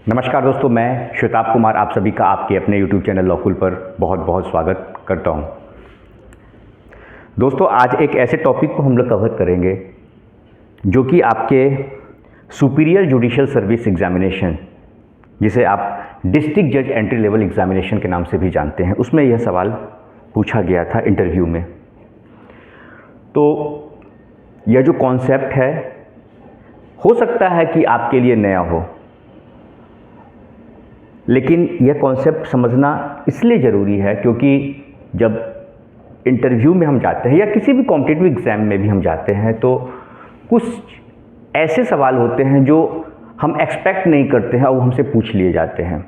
नमस्कार दोस्तों, मैं श्वेताब कुमार आप सभी का आपके अपने YouTube चैनल लॉकुल पर बहुत बहुत स्वागत करता हूं। दोस्तों, आज एक ऐसे टॉपिक को हम लोग कवर करेंगे जो कि आपके सुपीरियर जुडिशियल सर्विस एग्जामिनेशन, जिसे आप डिस्ट्रिक्ट जज एंट्री लेवल एग्जामिनेशन के नाम से भी जानते हैं, उसमें यह सवाल पूछा गया था इंटरव्यू में। तो यह जो कॉन्सेप्ट है, हो सकता है कि आपके लिए नया हो, लेकिन यह कॉन्सेप्ट समझना इसलिए ज़रूरी है क्योंकि जब इंटरव्यू में हम जाते हैं या किसी भी कॉम्पिटिटिव एग्ज़ाम में भी हम जाते हैं तो कुछ ऐसे सवाल होते हैं जो हम एक्सपेक्ट नहीं करते हैं और वो हमसे पूछ लिए जाते हैं।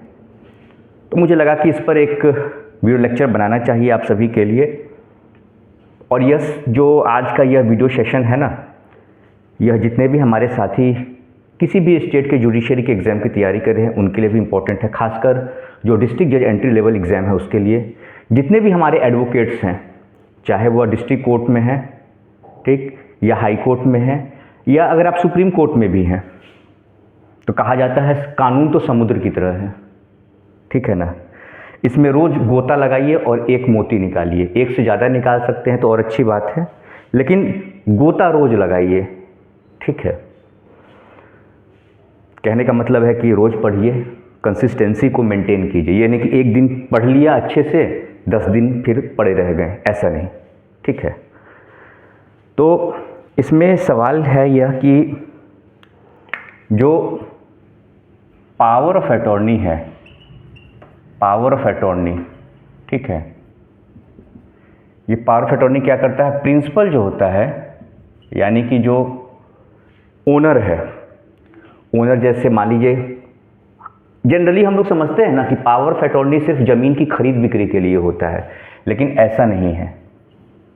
तो मुझे लगा कि इस पर एक वीडियो लेक्चर बनाना चाहिए आप सभी के लिए। और यह जो आज का यह वीडियो सेशन है ना, यह जितने भी हमारे साथी किसी भी स्टेट के जुडिशरी के एग्ज़ाम की तैयारी कर रहे हैं उनके लिए भी इम्पोर्टेंट है, खासकर जो डिस्ट्रिक्ट जज एंट्री लेवल एग्ज़ाम है उसके लिए। जितने भी हमारे एडवोकेट्स हैं, चाहे वह डिस्ट्रिक्ट कोर्ट में हैं, ठीक, या हाई कोर्ट में हैं, या अगर आप सुप्रीम कोर्ट में भी हैं, तो कहा जाता है कानून तो समुद्र की तरह है, ठीक है ना। इसमें रोज़ गोता लगाइए और एक मोती निकालिए। एक से ज़्यादा निकाल सकते हैं तो और अच्छी बात है, लेकिन गोता रोज़ लगाइए, ठीक है। कहने का मतलब है कि रोज़ पढ़िए, कंसिस्टेंसी को मेंटेन कीजिए। ये नहीं कि एक दिन पढ़ लिया अच्छे से, 10 दिन फिर पढ़े रह गए, ऐसा नहीं, ठीक है। तो इसमें सवाल है यह कि जो पावर ऑफ अटॉर्नी है, पावर ऑफ अटॉर्नी, ठीक है, ये पावर ऑफ अटॉर्नी क्या करता है? प्रिंसिपल जो होता है, यानी कि जो ओनर है, ओनर जैसे मान लीजिए, जनरली हम लोग समझते हैं ना कि पावर ऑफ अटॉर्नी सिर्फ ज़मीन की खरीद बिक्री के लिए होता है, लेकिन ऐसा नहीं है,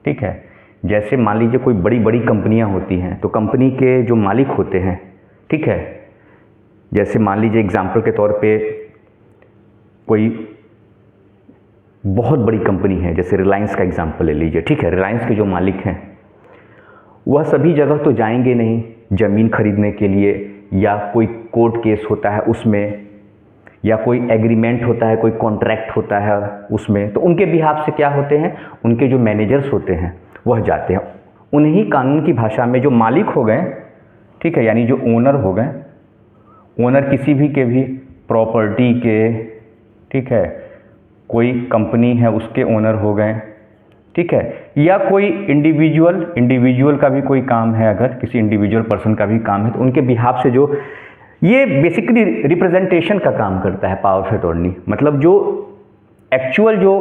ठीक है। जैसे मान लीजिए कोई बड़ी बड़ी कंपनियां होती हैं, तो कंपनी के जो मालिक होते हैं, ठीक है, जैसे मान लीजिए एग्जाम्पल के तौर पे कोई बहुत बड़ी कंपनी है, जैसे रिलायंस का एग्जाम्पल ले लीजिए, ठीक है। रिलायंस के जो मालिक हैं वह सभी जगह तो जाएंगे नहीं ज़मीन खरीदने के लिए, या कोई कोर्ट केस होता है उसमें, या कोई एग्रीमेंट होता है, कोई कॉन्ट्रैक्ट होता है उसमें, तो उनके बिहाफ से क्या होते हैं, उनके जो मैनेजर्स होते हैं वह जाते हैं। उन्हीं कानून की भाषा में जो मालिक हो गए, ठीक है, यानी जो ओनर हो गए, ओनर किसी भी के भी प्रॉपर्टी के, ठीक है, कोई कंपनी है उसके ओनर हो गए, ठीक है, या कोई इंडिविजुअल का भी कोई काम है, अगर किसी इंडिविजुअल पर्सन का भी काम है तो उनके बिहाफ से जो ये बेसिकली रिप्रेजेंटेशन का काम करता है पावर ऑफ अटॉर्नी। मतलब जो एक्चुअल जो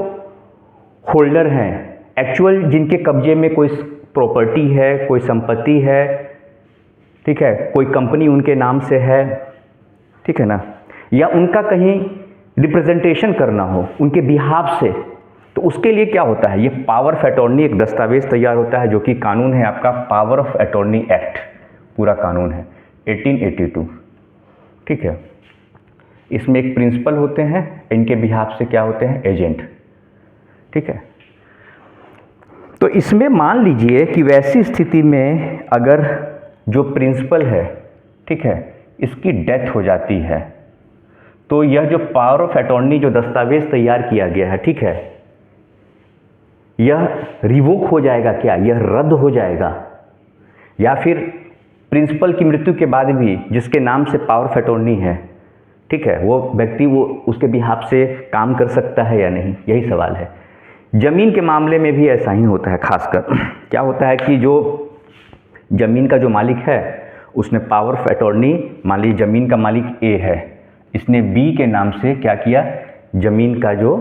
होल्डर हैं, एक्चुअल जिनके कब्जे में कोई प्रॉपर्टी है, कोई संपत्ति है, ठीक है, कोई कंपनी उनके नाम से है, ठीक है ना, या उनका कहीं रिप्रेजेंटेशन करना हो उनके बिहाफ से, तो उसके लिए क्या होता है, ये पावर ऑफ अटॉर्नी एक दस्तावेज तैयार होता है जो कि कानून है आपका पावर ऑफ अटॉर्नी एक्ट, पूरा कानून है 1882, ठीक है। इसमें एक प्रिंसिपल होते हैं, इनके बिहाफ से क्या होते हैं, एजेंट, ठीक है। तो इसमें मान लीजिए कि वैसी स्थिति में अगर जो प्रिंसिपल है, ठीक है, इसकी डेथ हो जाती है, तो यह जो पावर ऑफ अटॉर्नी जो दस्तावेज तैयार किया गया है, ठीक है, यह रिवोक हो जाएगा, क्या यह रद्द हो जाएगा, या फिर प्रिंसिपल की मृत्यु के बाद भी जिसके नाम से पावर ऑफ अटॉर्नी है, ठीक है, वो व्यक्ति वो उसके बिहाफ से काम कर सकता है या नहीं, यही सवाल है। ज़मीन के मामले में भी ऐसा ही होता है। खासकर क्या होता है कि जो ज़मीन का जो मालिक है उसने पावर ऑफ अटॉर्नी, मान लीजिए ज़मीन का मालिक ए है, इसने बी के नाम से क्या किया, ज़मीन का जो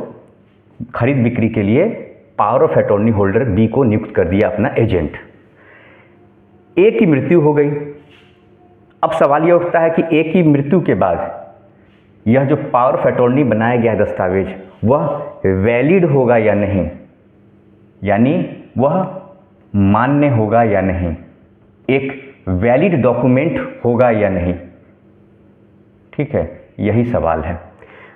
खरीद बिक्री के लिए power of attorney holder B को नियुक्त कर दिया अपना एजेंट। ए की मृत्यु हो गई। अब सवाल यह उठता है कि ए की मृत्यु के बाद यह जो पावर ऑफ अटॉर्नी बनाया गया दस्तावेज वह वैलिड होगा या नहीं, यानी वह मान्य होगा या नहीं, एक वैलिड डॉक्यूमेंट होगा या नहीं, ठीक है, यही सवाल है।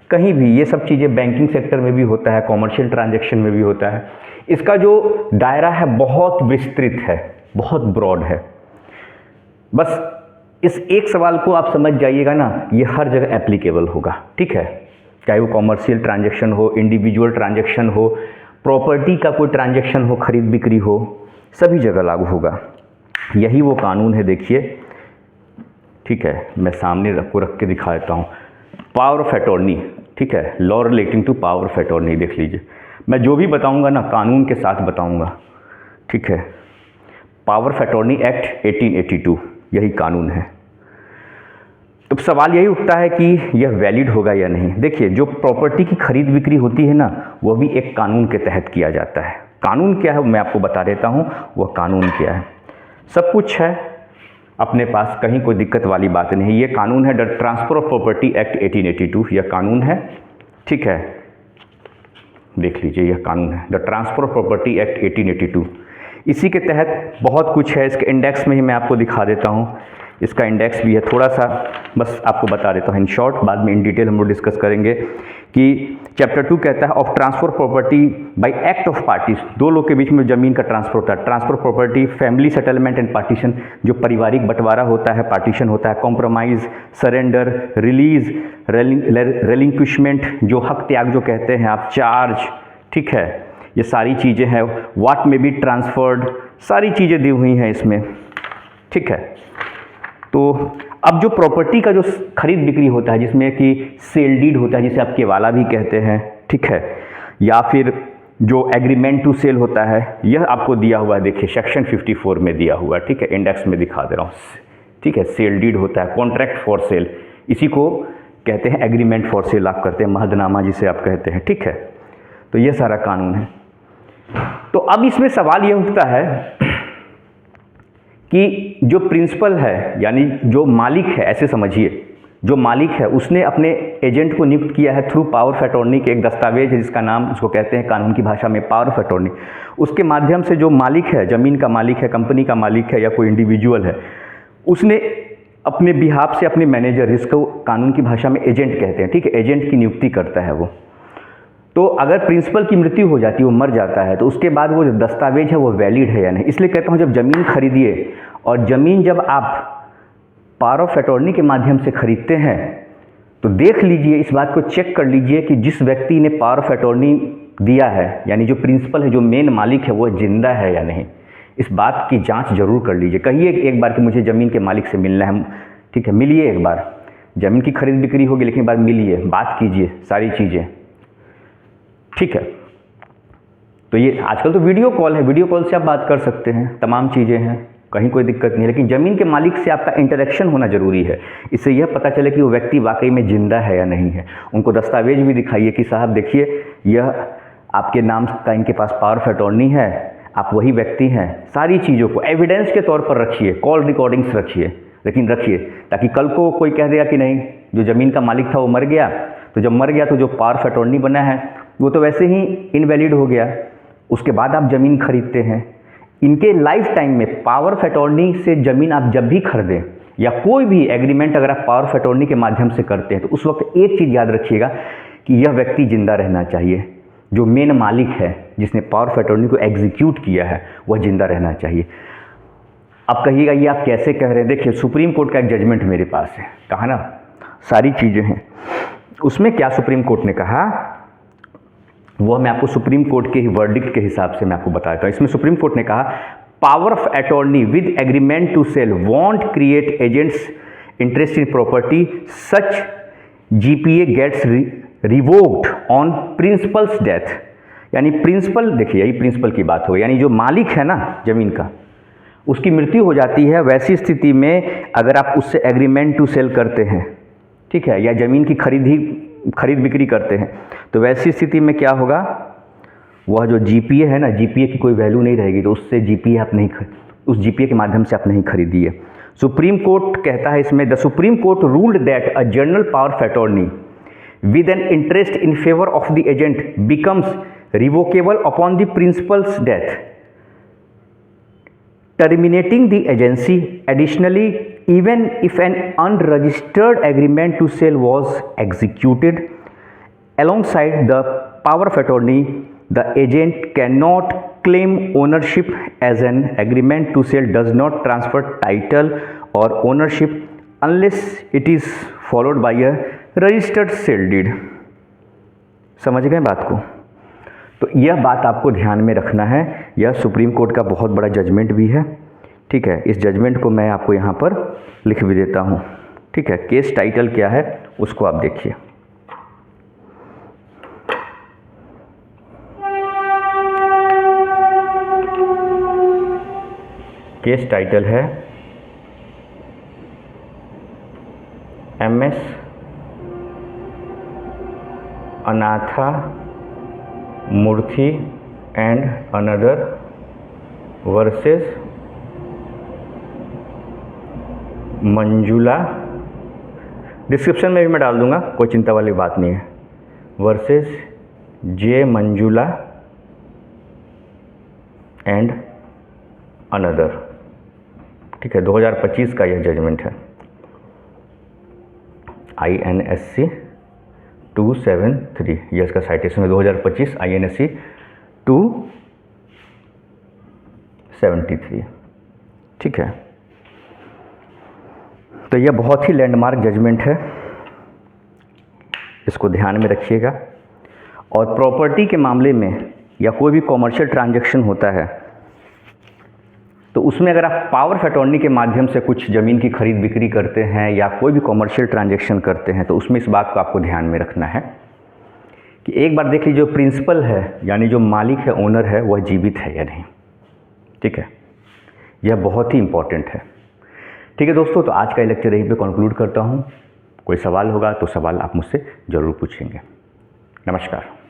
कहीं भी ये सब चीज़ें बैंकिंग सेक्टर में भी होता है, कॉमर्शियल ट्रांजैक्शन में भी होता है। इसका जो दायरा है बहुत विस्तृत है, बहुत ब्रॉड है। बस इस एक सवाल को आप समझ जाइएगा ना, ये हर जगह एप्लीकेबल होगा, ठीक है। चाहे वो कॉमर्शियल ट्रांजैक्शन हो, इंडिविजुअल ट्रांजैक्शन हो, प्रॉपर्टी का कोई ट्रांजैक्शन हो, खरीद बिक्री हो, सभी जगह लागू होगा। यही वो कानून है, देखिए, ठीक है। मैं सामने आपको रख के दिखा देता हूँ। पावर ऑफ अटॉर्नी, ठीक है, law relating to power of attorney. देख लीजिए, मैं जो भी बताऊँगा ना कानून के साथ बताऊँगा, ठीक है। पावर ऑफ अटॉर्नी एक्ट 1882 यही कानून है। तो सवाल यही उठता है कि यह वैलिड होगा या नहीं। देखिए, जो प्रॉपर्टी की खरीद बिक्री होती है ना, वह भी एक कानून के तहत किया जाता है। कानून क्या है मैं आपको बता देता हूँ, वह कानून क्या है। सब कुछ है अपने पास, कहीं कोई दिक्कत वाली बात नहीं है। ये कानून है the transfer of property act 1882, यह कानून है, ठीक है। देख लीजिए, यह कानून है the transfer of property act 1882। इसी के तहत बहुत कुछ है। इसके इंडेक्स में ही मैं आपको दिखा देता हूँ। इसका इंडेक्स भी है, थोड़ा सा बस आपको बता देता हूँ इन शॉर्ट, बाद में इन डिटेल हम लोग डिस्कस करेंगे। कि चैप्टर 2 कहता है of transfer property bye act of parties, दो लोग के बीच में ज़मीन का ट्रांसफर होता है। Transfer property, family settlement and partition, जो पारिवारिक बंटवारा होता है, पार्टीशन होता है, कॉम्प्रोमाइज़, सरेंडर, रिलीज, रेलिंक्विशमेंट, जो हक त्याग जो कहते हैं आप, चार्ज, ठीक है, ये सारी चीज़ें हैं। व्हाट में बी ट्रांसफर्ड, सारी चीज़ें दी हुई हैं इसमें, ठीक है। तो अब जो प्रॉपर्टी का जो खरीद बिक्री होता है, जिसमें कि सेल डीड होता है, जिसे आप केवाला भी कहते हैं, ठीक है, या फिर जो एग्रीमेंट टू सेल होता है, यह आपको दिया हुआ है। देखिए, सेक्शन 54 में दिया हुआ है, ठीक है, इंडेक्स में दिखा दे रहा हूँ, ठीक है। सेल डीड होता है, कॉन्ट्रैक्ट फॉर सेल, इसी को कहते हैं एग्रीमेंट फॉर सेल, आप करते हैं महदनामा जिसे आप कहते हैं, ठीक है। तो यह सारा कानून है। तो अब इसमें सवाल यह उठता है कि जो प्रिंसिपल है, यानी जो मालिक है, ऐसे समझिए, जो मालिक है उसने अपने एजेंट को नियुक्त किया है थ्रू पावर ऑफ अटॉर्नी के एक दस्तावेज है जिसका नाम, उसको कहते हैं कानून की भाषा में पावर ऑफ अटॉर्नी। उसके माध्यम से जो मालिक है, ज़मीन का मालिक है, कंपनी का मालिक है, या कोई इंडिविजुअल है, उसने अपने बिहाफ से अपने मैनेजर, जिसको कानून की भाषा में एजेंट कहते हैं, ठीक है, एजेंट की नियुक्ति करता है वो। तो अगर प्रिंसिपल की मृत्यु हो जाती है, वो मर जाता है, तो उसके बाद वो जो दस्तावेज है वो वैलिड है या नहीं। इसलिए कहता हूँ, जब ज़मीन खरीदिए, और ज़मीन जब आप पावर ऑफ अटॉर्नी के माध्यम से खरीदते हैं, तो देख लीजिए, इस बात को चेक कर लीजिए कि जिस व्यक्ति ने पावर ऑफ अटॉर्नी दिया है, यानी जो प्रिंसिपल है, जो मेन मालिक है, वो जिंदा है या नहीं। इस बात की जांच जरूर कर लीजिए। कहिए एक बार कि मुझे ज़मीन के मालिक से मिलना है, ठीक है, मिलिए एक बार। ज़मीन की खरीद बिक्री होगी, लेकिन एक बार मिलिए, बात कीजिए, सारी चीज़ें, ठीक है। तो ये आजकल तो वीडियो कॉल है, वीडियो कॉल से आप बात कर सकते हैं, तमाम चीज़ें हैं, कहीं कोई दिक्कत नहीं है। लेकिन ज़मीन के मालिक से आपका इंटरेक्शन होना जरूरी है, इससे यह पता चले कि वो व्यक्ति वाकई में जिंदा है या नहीं है। उनको दस्तावेज भी दिखाइए कि साहब देखिए, यह आपके नाम का इनके पास पावर ऑफ अटॉर्नी है, आप वही व्यक्ति हैं। सारी चीज़ों को एविडेंस के तौर पर रखिए, कॉल रिकॉर्डिंग्स रखिए, लेकिन रखिए, ताकि कल को कोई कह देगा कि नहीं, जो ज़मीन का मालिक था वो मर गया, तो जब मर गया तो जो पावर ऑफ अटॉर्नी बना है वो तो वैसे ही इनवैलिड हो गया। उसके बाद आप ज़मीन खरीदते हैं, इनके लाइफ टाइम में पावर ऑफ अटॉर्नी से ज़मीन आप जब भी खरीदें, या कोई भी एग्रीमेंट अगर आप पावर ऑफ अटॉर्नी के माध्यम से करते हैं, तो उस वक्त एक चीज़ याद रखिएगा कि यह व्यक्ति जिंदा रहना चाहिए। जो मेन मालिक है, जिसने पावर ऑफ अटॉर्नी को एग्जीक्यूट किया है, वह जिंदा रहना चाहिए। अब कहिएगा ये आप कैसे कह रहे हैं। देखिए, सुप्रीम कोर्ट का एक जजमेंट मेरे पास है, कहा ना, सारी चीज़ें हैं। उसमें क्या सुप्रीम कोर्ट ने कहा, वह मैं आपको सुप्रीम कोर्ट के ही वर्डिक्ट के हिसाब से मैं आपको बताता हूँ। इसमें सुप्रीम कोर्ट ने कहा, power of attorney with agreement to sale won't create agent's interest in property, such GPA gets revoked on principal's death. यानी प्रिंसिपल, देखिए यही प्रिंसिपल की बात हो, यानी जो मालिक है ना ज़मीन का, उसकी मृत्यु हो जाती है। वैसी स्थिति में अगर आप उससे एग्रीमेंट टू सेल करते हैं, ठीक है, या ज़मीन की खरीद बिक्री करते हैं, तो वैसी स्थिति में क्या होगा, वह जो जीपीए है ना, जीपीए की कोई वैल्यू नहीं रहेगी, तो उससे जीपीए आप नहीं, उस जीपीए के माध्यम से आप नहीं खरीदिए। सुप्रीम कोर्ट कहता है इसमें, the supreme court ruled that a general power of attorney with an interest in favour of the agent becomes revocable upon the principles death, terminating the agency. Additionally, even if an unregistered agreement to sell was executed alongside the power of attorney, the agent cannot claim ownership, as an agreement to sell does not transfer title or ownership unless it is followed by a registered sale deed. समझ गए बात को? तो यह बात आपको ध्यान में रखना है। यह सुप्रीम कोर्ट का बहुत बड़ा जजमेंट भी है, ठीक है। इस जजमेंट को मैं आपको यहाँ पर लिख भी देता हूँ, ठीक है। केस टाइटल क्या है उसको आप देखिए। केस टाइटल है MS Anatha Murthy and another versus Manjula. Description में भी मैं डाल दूंगा, कोई चिंता वाली बात नहीं है। Versus J Manjula and another, ठीक है। 2025 का यह जजमेंट है। INSC 273, यह इसका साइटेशन है 2025 INSC 273, ठीक है। तो यह बहुत ही लैंडमार्क जजमेंट है, इसको ध्यान में रखिएगा। और प्रॉपर्टी के मामले में या कोई भी कॉमर्शियल ट्रांजैक्शन होता है तो उसमें अगर आप पावर ऑफ अटॉर्नी के माध्यम से कुछ ज़मीन की खरीद बिक्री करते हैं या कोई भी कॉमर्शियल ट्रांजैक्शन करते हैं तो उसमें इस बात को आपको ध्यान में रखना है कि एक बार देख लीजिए जो प्रिंसिपल है यानी जो मालिक है, ओनर है, वह जीवित है या नहीं, ठीक है। यह बहुत ही इंपॉर्टेंट है, ठीक है दोस्तों। तो आज का लेक्चर यहीं पे कंक्लूड करता हूँ। कोई सवाल होगा तो सवाल आप मुझसे ज़रूर पूछेंगे। नमस्कार।